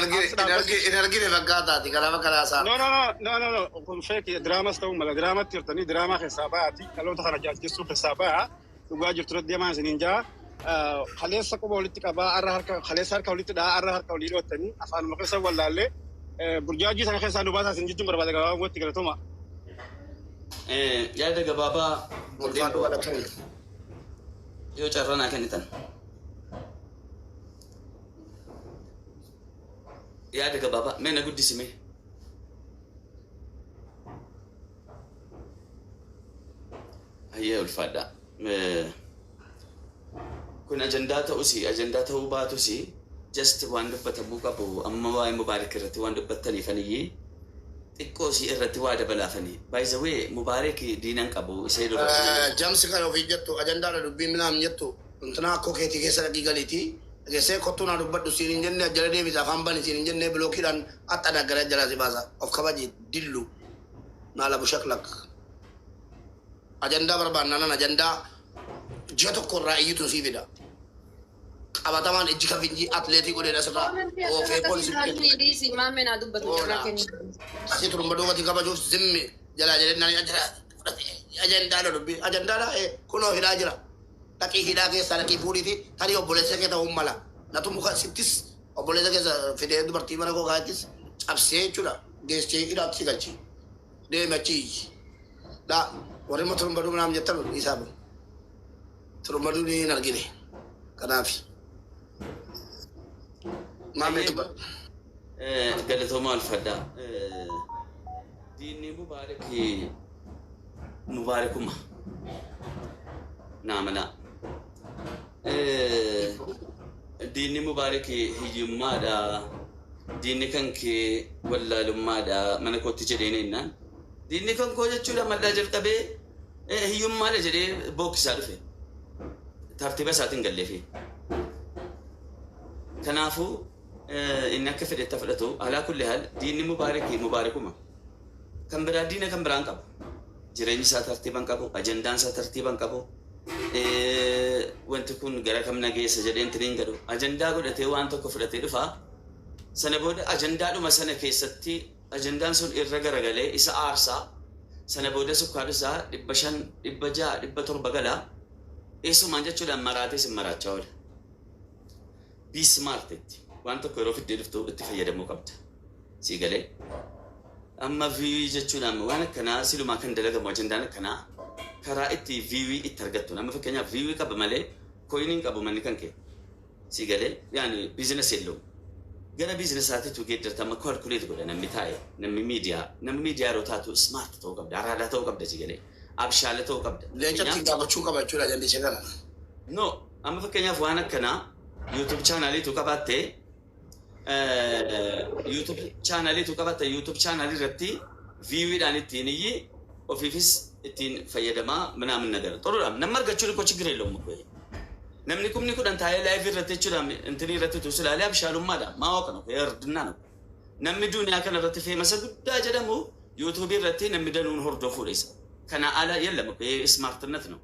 argine fakkaataati karaa fakkaataa. No. Kun feeki diraamas ta'uu mala diraamatti hirtanii diraamaa keessaa ba'aati dhaloota kana jaalchisuu keessaa ba'a. Dhugaa jirtu irratti deemaa isiniin jaa. Kaleessa quba walitti qabaa kaleessa harka walitti dhahaa arra harka walii dhoottanii afaanuma keessa wallaallee burjaajii sana keessaa nu baasaa isin jechuun barbaada gabaabaa walitti galatuma. Yaada gabaabaa yoo carraa naa kennitan. Yaada gabaabaa mee na guddisime. Hayyee ulfaadha. Kun ajandaa ta'uu baatus just waan dubbatamuu qabu amma waa'ee Mubaarak irratti waan dubbattaniifanii xiqqoo si irratti waa dabalaafanii. By the way Mubaarak diinan qabu isee dura. Jamsi kan ofii jettu ajandaadha dubbii minaam jettu intinaa akkoo keetii keessa dhaqii galiiti. Dhageessee kottuu naa dubbadhu siin hin jenne jala deebisa afaan bani siin hin jenne bilookiidhaan hatta daggara jala si baasa of kabaji dillu naa labu shaklak. Ajandaa barbaannaan ajandaa ji'a tokko irraa iyyutu sii fida. Qabatamaan ijji kafinjii atleetii godhee asirraa oofee poolisii. Asii turumba dhugaatii kabajuuf zimmi jalaa jedhennaan ajandaadha dubbii ajandaadha kunoo hidhaa jira. Dhaqii hidhaa keessaa dhaqii fuudhiiti tarii obboleessa kee ta'uu mala. Natu muka sittis obboleessa keessa fidee dubartii mana koo kaayattis cabsee jechuudha. Geessee hidhaatti si galchi. Deeme achi iyyi. Dhaa warri immoo turumba dhugunaam jettan isaa bu. Turumba dhugunii hin argine. Kanaaf. Maamee tuba. Galatooma ulfaadha. Diinni Mubaarakuma. Naamana. Diinni Mubaarak hiyyummaadha. Diinni kan kee wallaalummaadha. Mana kootti jedheen ennaan. Diinni kan koo jechuudha maddaa jalqabee hiyyummaadha jedhee bookkisaa dhufe. Tartiiba isaatiin galleefi. Kanaafuu inni akka fedhetti fudhatu alaa kulli haal diinni Mubaarakuma. Kan biraa diina kan biraan qabu. Jireenyi isaa tartiiban qabu. Ajandaan isaa tartiiban qabu. Wanti kun gara kam nageessa jedheen tiriin gadhu. Ajandaa godhatee waan tokko fudhatee dhufaa. Sana booda ajandaadhuma sana keessatti ajandaan sun irra garagalee isa aarsaa. Sana booda sukkaara isaa 500, 600, 700 galaa. Eessumaan jechuudhaan maraatee sin maraachaa oola. Be smart itti. Waan tokko yeroo fiddee dhuftu itti fayyadamuu qabda. Sii galee. Amma viiwii jechuudhaan waan akkanaa silumaa kan dalagamu ajandaan akkanaa karaa itti viiwii itti argattu. Amma fakkeenyaaf viiwii qaba malee kooyiniin qabu manni kan kee. Sii galee yaani biizinasii illuu. Gara biizinasaatiitu geeddarta amma kaalkuleet godha namni taa'e namni miidiyaa yeroo taatu smart ta'uu qabda araadaa ta'uu qabda sii galee abshaala ta'uu qabda. Leencatti gaafachuu qaba jechuudha ajandisha kana. No amma fakkeenyaaf waan akkanaa YouTube chaanaliitu qabaattee YouTube chaanalii irratti viiwiidhaan ittiin iyyi ofiifis ittiin fayyadamaa minaamin nagara. Xoroodhaam namni argachuun ikkoo chigiree lommu koye. Namni kumni kudhan taa'ee laayivii irratti jechuudhaan intinii irratti utuu silaalee abshaalummaadha. Maa oo kana koye ardinnaa namu. Namni duuniyaa kana irratti feemasa guddaa jedhamu YouTube irratti namni danuun hordofuudha isa. Kana ala yallama koye ismaartinnet no.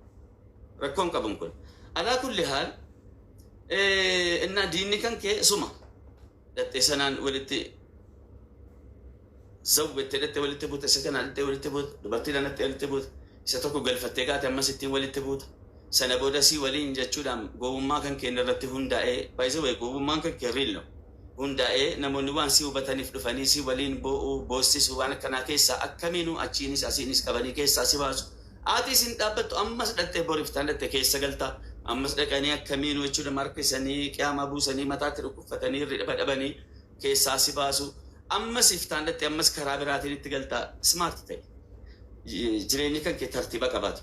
Rakkoon qaban kun. Alaa kulli haal እና ዲኒ ከንኬ ሱማ ለጤሰናን ወልቲ zawwettee dhattee walitti buuta isa kana dhattee walitti buuta dubartii dhattee walitti buuta isa tokko galfattee kaate ammas ittiin walitti buuta sana booda si waliin jechuudhaan gowwummaa kan keenya irratti hundaa'ee baay'isee wayi gowwummaan kan keerriillo hundaa'ee namoonni waan si hubataniif dhufanii si waliin bo'uu boossisu waan akkanaa keessaa akkamiinuu achiinis asiinis qabanii keessaa si baasu ati isin dhaabbattu ammas dhattee boriftaan dhattee keessa galtaa ammas dhaqanii akkamiinuu jechuudha markisanii qiyaamaa buusanii mataatti dhukkuffatanii hirriba dhabanii keessaa si baasu ammas iftaan dhattee ammas karaa biraatiin itti galtaa smart ta'e jireenyi kan kee tartiiba qabaatu.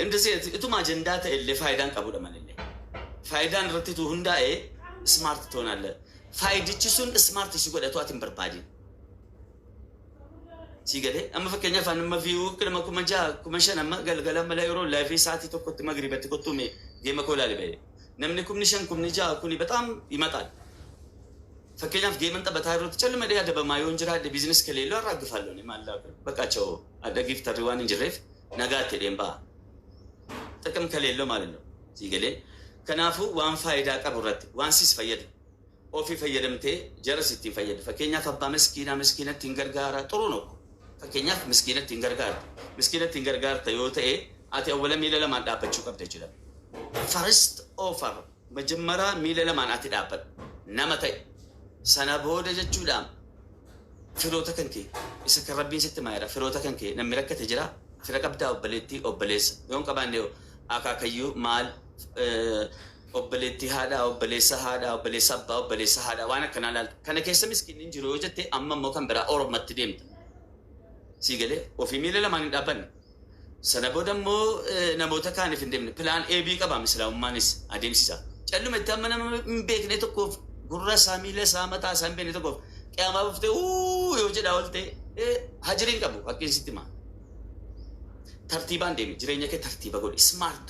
እንደዚህ እቱም አጀንዳ ተእለ ፋይዳን ቀቡደ ማለለ ፋይዳን ረትቱ ሁንዳኤ ስማርት ትሆናለ ፋይድችሱን ስማርት ሲጎዳቱ አትን በርባዲ ሲገደ አማ ፈከኛ ፋንማ ቪው ከለማ ኩመጃ ኩመሸን አማ ገልገላ መላይሮ ላይፍ ሳቲ ተቆጥ መግሪበት ተቆጡሜ ጌመኮላ ለበ ነምን ኩምንሸን ኩምንጃ ኩኒ በጣም ይመጣል ፈከኛ ጌመን ተበታይሮ ተጨልመ ደያ ደበማዮ እንጅራ ደ ቢዝነስ ከሌሎ አራግፋለሁ ነው ማላቀ በቃቸው አደጊፍ ተሪዋን እንጅሬፍ ነጋት ደምባ ጥቅም ከሌለው ማለት ነው ሲገለ ከናፉ ዋን ፋይዳ ቀብረት ዋን ሲስ ፈየድ ኦፊ ፈየደምቴ ጀረስቲ ፈየድ ፈከኛ ፈባ መስኪና ትንገርጋራ ጥሩ ነው ፈከኛ መስኪና ትንገርጋር ተዮቴ አቴ ወለ ሚለ ለማን ዳበቹ ቀብደ ይችላል ፈርስት ኦፈር መጀመራ ሚለ ለማን አትዳበት ነመተ ሰናቦደ ጀቹዳም ፍሮተ ከንኬ እስከረቢን ስትማይራ ፍሮተ ከንኬ ነምረከተ ጅራ fira qabdaa obboleessa yoon qabaanne akaakayyuu maal obboleettii haadha obboleessa abbaa waan akkanaa laalta kana keessa miskiin hin jiru yoo jette amma immoo kan biraa oromatti deemta sii galee ofii miila lamaan hin dhaabbanne sana booda immoo namoota kaaniif hin deemne pilaan eebii qabaa islaamummaanis adeemsisa calluma itti amma nama hin beekne tokkoof gurra isaa miila isaa mataa isaa hin beekne tokkoof qiyaamaa buftee yoo jedhaa oolte hajiriin qabu akkeessitti maa tartiibaan deemi jireenya kee tartiiba godhi smart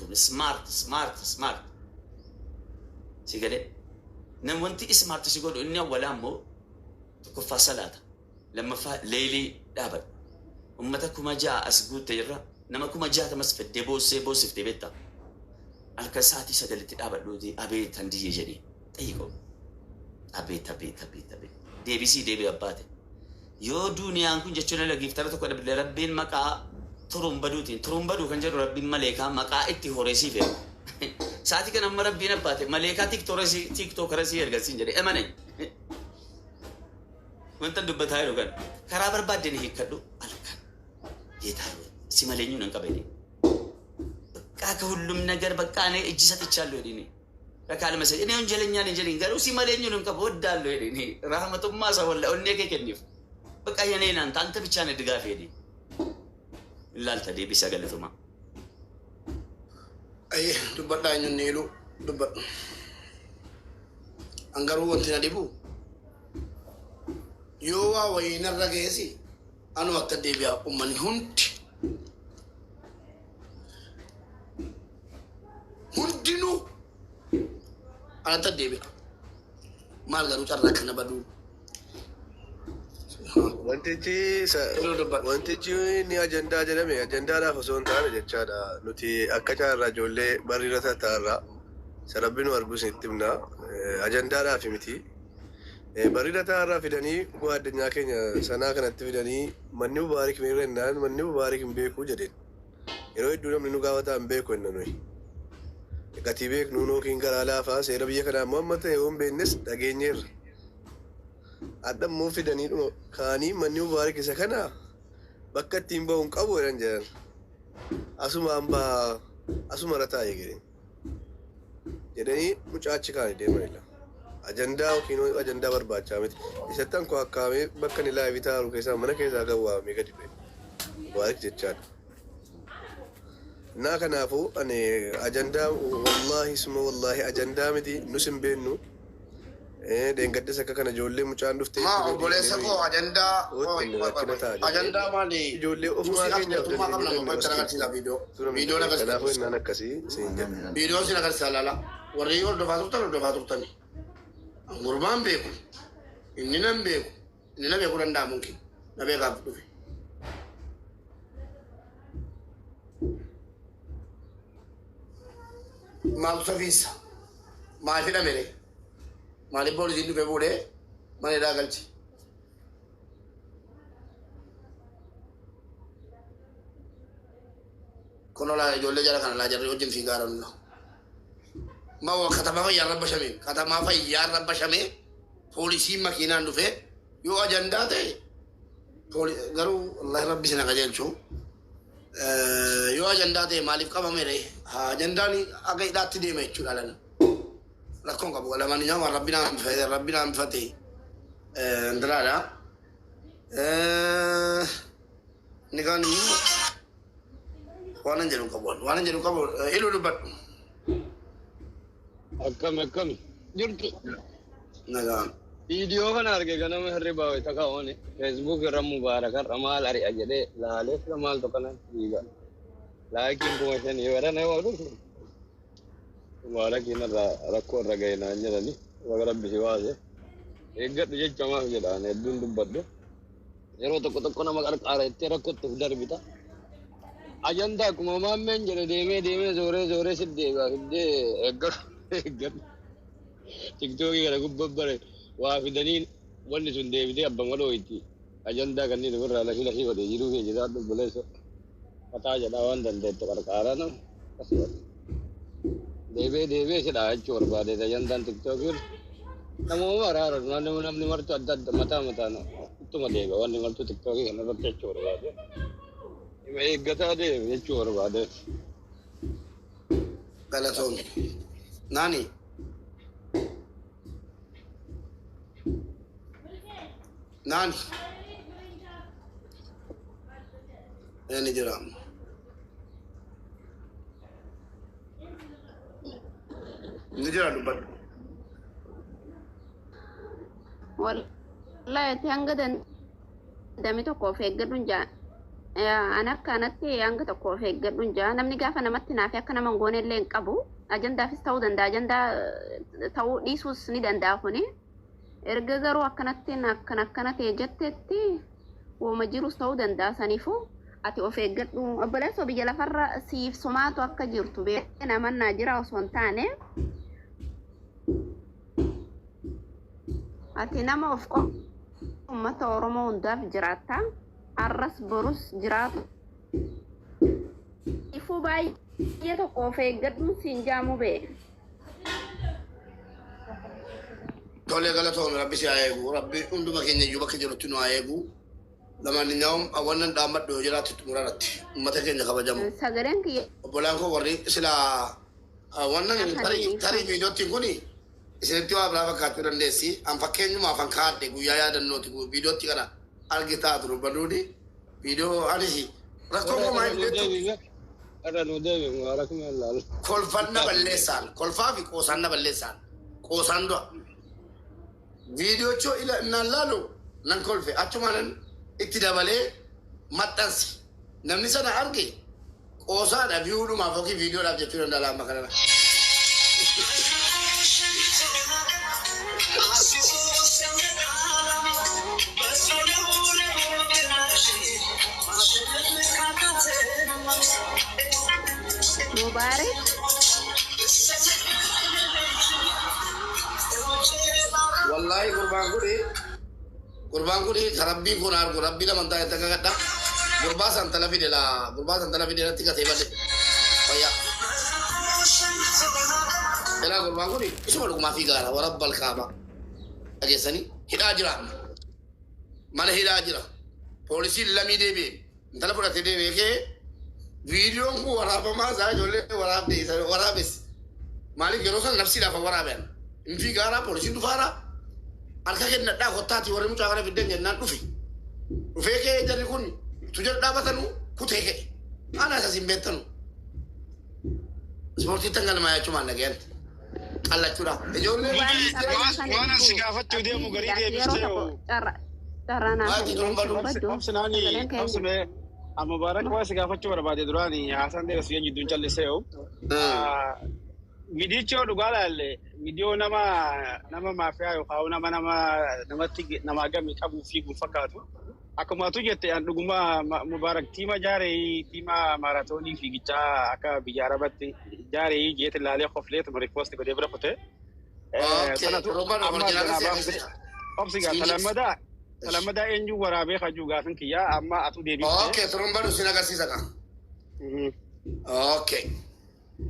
si galee nam wanti smart si godhu inni awwalaa immoo tokkoffaa salaata lammaffaa leelii dhaabadhu ummata kuma ja'a as guutte irra nama kuma jaatamas feddee boossiftee beektaa halkan sa'aatii sagalitti dhaabadhuuti abeet handiyyee jedhee xayyikoo abeet deebii abbaate yoo duuniyaan kun jechuun lagiiftara tokko dhabde rabbiin maqaa turumbaduu kan jedhu rabbiin maleekaa maqaa itti horeesiife sa'aatii kan amma rabbiin abbaate maleekaa tiktookarasii ergasiin jedhe emanay wanta dubbataa jiru kan karaa barbaaddeen hiikkadhu halkan ጌታዬ ሲመለኙን እንቀበል በቃ ከሁሉም ነገር በቃ እኔ እጅ ሰጥቻለሁ እኔ ለካለ መሰለኝ እኔ ወንጀለኛ ነኝ እንጂ ገሩ ሲመለኙን እንቀበል ወዳለሁ እኔ ረህመቱማ ሰወላ እኔ ከከኒፍ በቃ የኔን አንተ ብቻ ነህ ድጋፍ ሄዲ ላልተ ዴቢ ሰገለቱማ አይ ዱበዳኙ ኔሉ ዱበ አንገሩ ወንቲና ዲቡ ዮዋ ወይነረገሲ anu akka deebi'a ummanni hundinuu anatti deebi'a maal garuu carraa kana baduu wantichi ni ajandaa jedhame ajandaadhaaf osoo hin taane jechaadha nuti akka caarraa ijoollee barriira tattaarraa sarabbiin arguus itti himna ajandaadhaaf miti barriira taarraa fidanii bu'aa addunyaa keenya sanaa kanatti fidanii manni mubaarik miirra innaan manni mubaarik hin beekuu jedheen yeroo hedduu namni nu gaafataa hin beeku enna nuyi gatii beeknuu nookiin garaa laafaa seera biyya kanaa ammoo amma ta'e yoo hin beeknes dhageenyeerra addammoo fidanii dhuma kaanii manni mubaarik isa kana bakka ittiin ba'uun qabu jedhan jedhan asuma hambaa asuma rataa jedhanii mucaachi kaanii deemanidha ajandaa yookiin ajandaa barbaachaa miti isattan koo akkaamee bakka ni laayivii taa'u keessaa mana keessaa kan waamee gadi bu'e mubaarik jechaadha naa kanaafuu ani ajandaa wallaahi suma wallaahi ajandaa miti nus hin beennu deengaddes akka kana ijoollee mucaan dhuftee obboleessa koo ajandaa maali ijoollee ofumaa keenyaaf viidiyoo kanaafuu innaan akkasii siin jedha viidiyoo sin agarsiisa laala warri hordofaa turtani Gurmaan beeku inni nan beeku danda'a mungkin na beekaaf dhufe maal safiisa maal fidhamere maaliif boolisiin dhufe fuudhee mana hidhaa galche كنا لا يجول جرا كنا لا جرا يوجد في قارن ما هو كتبه يا رب شمي كتب ما في يا رب شمي polisi makinan dufe yo agenda te garu Allah rabbi sina gajel chu yo agenda te malif kama mere ha agenda ni agai datti de me chu dalan rakon ka bola mani nyama rabbina mfati ndrala nikani wanan jelu kabon ilu dubat akkam jirtu naga video kan arge kana me harre bawe taka one facebook ram mubarak ramal ari ajade lale ramal to kana diga lakin ko sen yara ne wadu mubarak ina rakko ragay na nyala ni wa rabbi siwaze eggat je chama jeda ne dun badde yero to na magar are tera ko to dar bita ajanda kuma mammen jere deme zore siddega sidde eggat TikTok gara gubbare wa fidanin wonni sun de bide abban wado iti agenda kan ni gurra la hila hiwa de yiru ke jida do bole so pata jada wan dan de to kara na debe se da chor ba de agenda TikTok namo wara namni marto addad mata na tuma de wonni marto TikTok kan ro te chor ba de me gata de chor ba de galaton nani nani yani jiram nijira dubat wallahi tanga dan dami to ko feggadun ja anak kanatti anga to ko feggadun ja namni gafa namatti nafi akka naman gone len qabu agenda fis taw danda agenda taw disus ni danda hone erga garuu akkanatti jettetti woma jirus ta'uu danda'a saniifuu ati of eeggadhu obboleessa biyya lafarra siif somaatu akka jirtu beekee namannaa jira osoo hin taane ati nama of ummata Oromoo hundaaf jiraatta arras borus jiraatu ifuu baay'ee tokko of eeggadhuun siin jaamu bee Tole galatoon rabbi si ayeegu rabbi hunduma keenya iyyuu bakka jirutti nu ayeegu lamaan nyaawum awwannan dhaammadhu yoo jiraatti xumuratti ummata keenya kabajamu sagaleen kiyya obbolaan koo warri sila awwannan tarii viidiyootiin kuni isinitti waa biraa fakkaachuu dandeessi an fakkeenyumaaf an kaadhe guyyaa yaadannooti viidiyootti kana argitaa turu baduudi viidiyoo anis rakkoo koo maal kolfanna balleessaan kolfaa fi qoosaanna balleessaan qoosaan du'a video cho ila nalalu nan kolfe achumanan itti dabale maxxansi namni sana arge qoosaadha viiwuu dhumaaf yookiin viidiyoodhaaf jechuu danda'a laamma kanana Mubarak wallahi kurban kuri rabbi kun argu rabbi la manta ta gadda gurbasan talafi de la tika tebade waya ela kurban kuri isu malu ma fi gara wa rabbal kaaba ajesani hidajira mala hidajira polisi lami debe ntala pura te debe ke video ko waraba ma za jolle warabes malik gerosan nafsi la fa waraben infi gara polisi du fara alka kenna da ko tati wore muta gara bidden jenna dufi ke jari kun tujar da batanu kuteke ana sa simbetanu sporti tangal ma ya chuma na gen alla chura e jolle وانا سقافته دي مغري دي بيستيو tarana امسناني امسنه المبارك واسقافته بربادي دراني حسن دي رسيان جدون چلسيو Video dugala le video nama mafia yo kauna nama gami kabu fi fakatu akuma tu jette an duguma mubarak tima jare tima maratoni fi gicha aka bijarabati jare jette lale khoflet mo request ko debra pote sanatu obsiga salamada enju warabe khaju gasan kiya amma atu debi okay tromba do sinaga sisaka اوكي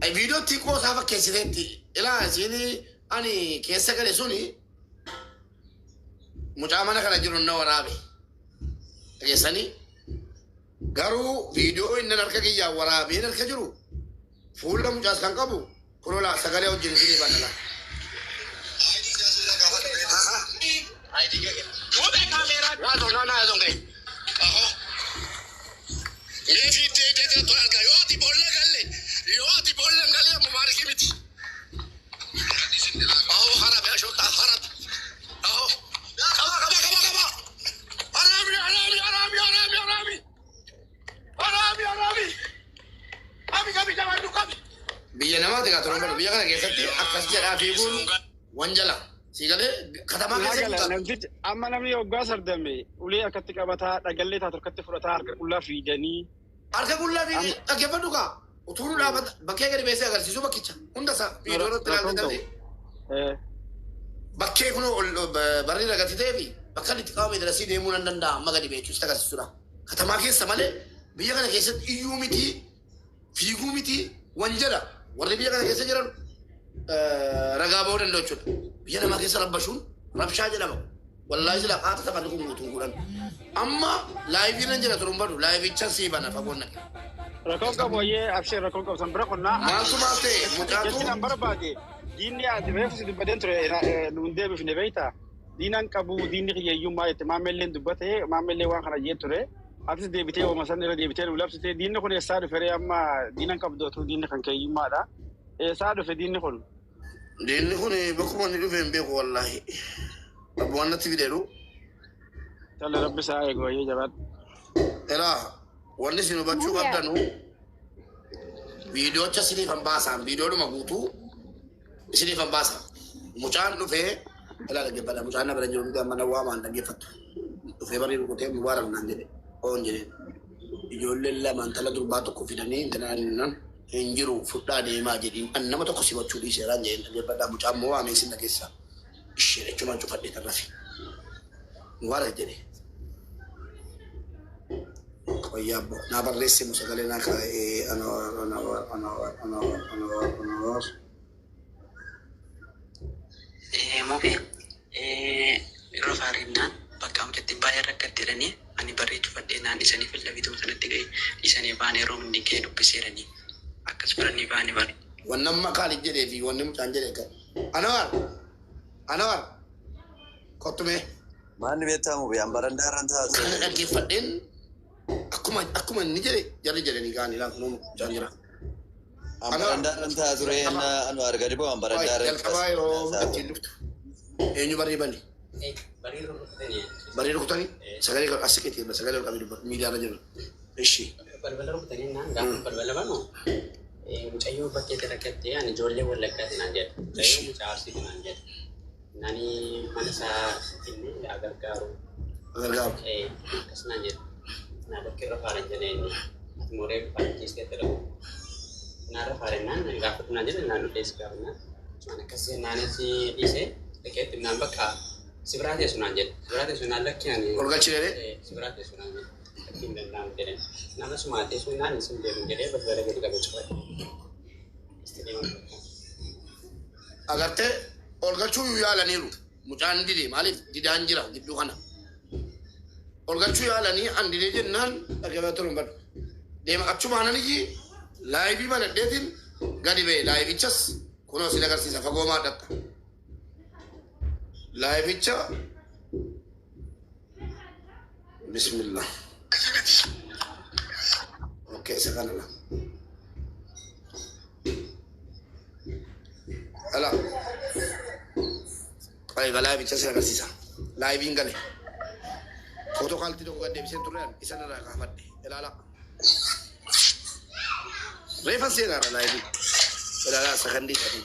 اي فيديو تيكو سافا كيسيتي الى سيني اني كيسا كده سوني مجامنا كان جرو نو ورابي كيساني غارو فيديو ان نركا كيا ورابي نركا جرو فول مجاز كان كابو كرولا سغالي وجين سيني بانلا ايدي كده वो देखा मेरा ना दोना ना दोंगे आहो ये फिर दे तो अलगा यो ती बोलने गले मुबारक मिटी आहो खराब है शोता खराब आहो कमा आरामी कभी जवान तू कभी बिया नमा देखा तो नंबर बिया का कैसे थे अक्कस जरा फीबुल वंजला सीगले खत्म आ गया नमजित amma namni hoggaa sardame ulee akkatti qabataa dhagallee taatu akkatti fudhataa harka qullaa fiiganii harka qullaa fiiganii dhaggeeffadhu kaa utuu dhaabata bakkee gadi beesee agarsiisu bakkicha hunda isaa viidiyoorratti ilaallatanii bakkee kun barri ragatitee fi bakka itti qabame darasii deemuu nan danda'a amma gadi beechuus agarsiisudha katamaa keessa malee biyya kana keessatti iyyuu miti fiiguu miti wanjala warri biyya kana keessa jiran ragaa ba'uu danda'u jechuudha biyya namaa keessa rabbashuun rabshaa jedhama wallaahi sila qaata taphanni kun guutuu godhan amma laayivii nan jira turuun badu laayivicha sii bana fagoonna rakkoon qabu wayyee abshee rakkoon qabu san bira qonnaa maaltu maal ta'e mucaatu jechi nan barbaade diinni ati reefu si dubbadeen ture nuun deebifne beeyta diinan qabu diinni kiyyayyummaa jette maamilleen dubbate maamillee waan kana jee ture atis deebitee ooma san irra deebitee nu labsite diinni kun eessaa dhufe amma diinan qabdootu diinni kan kiyyummaadha eessaa dhufe diinni kun bakkuma inni dhufe hin beeku wallaahi abbuwaan natti fideeru tala rabbi isaa eegu wayyee jabaadhu eraa wanni isin hubachuu qabdanu viidiyoocha isiniif han baasaan viidiyoodhuma guutuu isiniif han baasaan mucaan dhufee ilaa dhaggeeffadha mucaan na bira jiru nuti amma nawwaa maan dhaggeeffattu dhufee barii rukutee mubaarak naan jedhe oon jedheen ijoolleen lamaan tala durbaa tokko fidanii intanaan hin jiru fudhaa deemaa jedhiin an nama tokko simachuu dhiiseeraan jedheen dhaggeeffadhaa mucaan moo waamee isin dhageessa ishee jechumaan cufadhee tarrafe mubaarak jedhe Koyabo, na barresse musagale na ka Mobe rofarinnan bakka amjatti baay'ee rakkatti jedhanii ani barreechuu fadheenaan isanii filla bituu sanatti ga'e isanii baanee roomni kee dubbiseeranii akkas biranii baanii bari. Wannan makaali jedhee fi wanni mucaan jedhee kan. Anawar kottume. Maanni beektamu biyaan barandaarran taatu. Kana dhaggeeffadheen akkuma inni jedhe jarri jedhanii kaan ilaa kunuu mucaan jira. Barandaarran taatu reena anu arga diboo barandaarran. Jalqabaa yeroo mucattiin dhuftu eenyu barii bani. Barii rukutanii sagalee asiqeetii sagalee qabii dubbatu miidiyaarra jiru. Ishi. Balbala rukutanii naan gaafa balbala banu mucayyoo bakkeetti rakkattee ani ijoollee wallaggaati naan jedha. Mucayyoo mucaa arsiiti naan jedha. Nani mana isaa inni agargaaru. Akkas naan jedha. Naa bakki irra faaran jedhee inni ati mooree faanchiistee jedhamu. Naarra faarennaan gaafatu naan jedha naan dhufee si gaafannaan. Waan akkasii naanis dhiisee dhaqeetti naan bakka si biraa teessu naan jedha. Si biraa teessu naan lakki ani. Olgalchi jedhee? Si biraa teessu naan jedha. Lakkiin danda'amu jedheen. Nama sumaa teessu naan isin deemu jedhee balbala gadi qabee cufate. Agartee olgalchuu yaalaniiru mucaan dide maaliif didaan jira gidduu kana olgalchuu yaalanii an dide jennaan dhaggeeffatu turuun badu deema achumaananii laayivii banadheetiin gadi ba'e laayivichas kunoo sin agarsiisa fagoomaa dhatta laayivicha bismillah okay isa kanala ala ay galaa bicha sira agarsiisa laayiviin gale footoo kaaltii tokko gad deebiseen turrean isan irraa kaafadhe ilaala reefan seenaara laayivii ilaala sakandii sadii